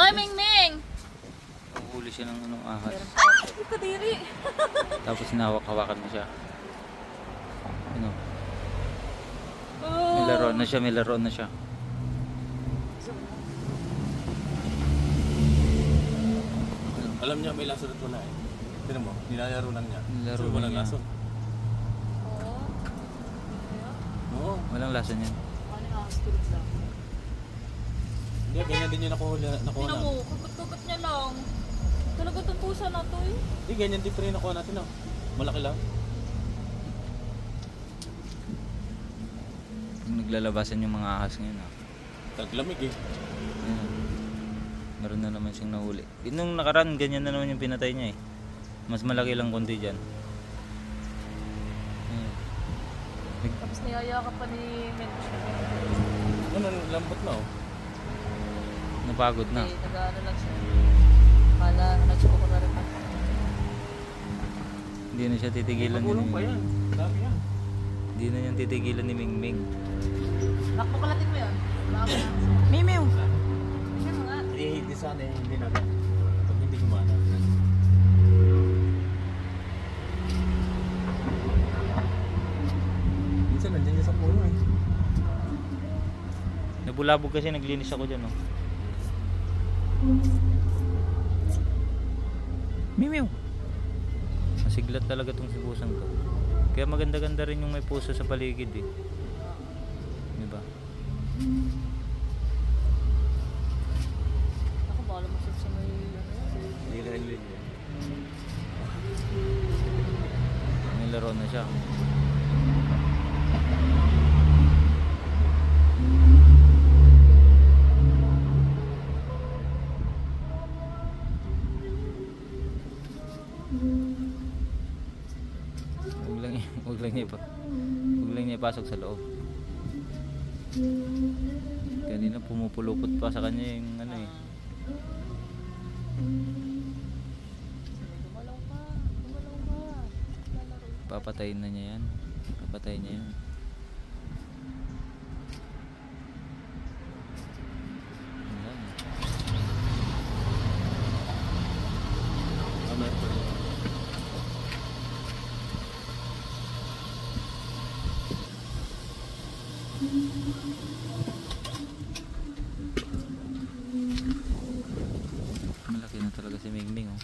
Oy, Mingming! Huli siya ng anong ahas. Ay, kadiri! Tapos hinawak-hawakan mo siya. Ano? May laruan na siya, may laruan na siya. Alam niya may lason at wala eh. Tignan mo, nilalaro lang niya. Nilalaro So, walang niya. lason. Oo. Walang lason yan. Ano yung ahas tulog lang? Hindi, ganyan din yung nakuha Tingnan natin. mo, kagat-kagat niya lang. Talaga itong pusa na to eh. Hindi, ganyan din pa rin nakuha natin oh. Malaki lang. Naglalabasan yung mga ahas ngayon ah. Taglamig eh. Ayan. Meron na naman siyang nahuli. Nung nakaraan, ganyan na naman yung pinatay niya eh. Mas malaki lang konti dyan. Ayan. Tapos niyayakap pa ni Mench. Ano, lambot na oh. Napagod na. Eh, nag-ano lang siya. Kala, nagsuko ko na rin pa. Hindi na siya titigilan ni Magulong pa yan. Dami yan. Hindi na niya titigilan ni Mingming. Nakapakalatin mo yun. Mimiw! Tingnan mo nga. Eh, hindi sana eh, hindi na. Pag hindi gumana. Minsan nandiyan niya sa puno eh. Nabulabog kasi naglinis ako dyan oh. Mimiw! Masiglat talaga tong si pusang to. Kaya maganda-ganda rin yung may puso sa paligid eh. Diba? Ako, baka lumusot sa may... Hindi na yun. May laro na siya. Huwag lang niya ipasok sa loob. Kanina pumupulupot pa sa kanya yung ano eh. Gumalaw ka. Gumalaw ka. Lalaro. Papatayin na niya yan. Papatayin niya yan. Ayan. Meron pa rin. Malaki na talaga si Mingming oh.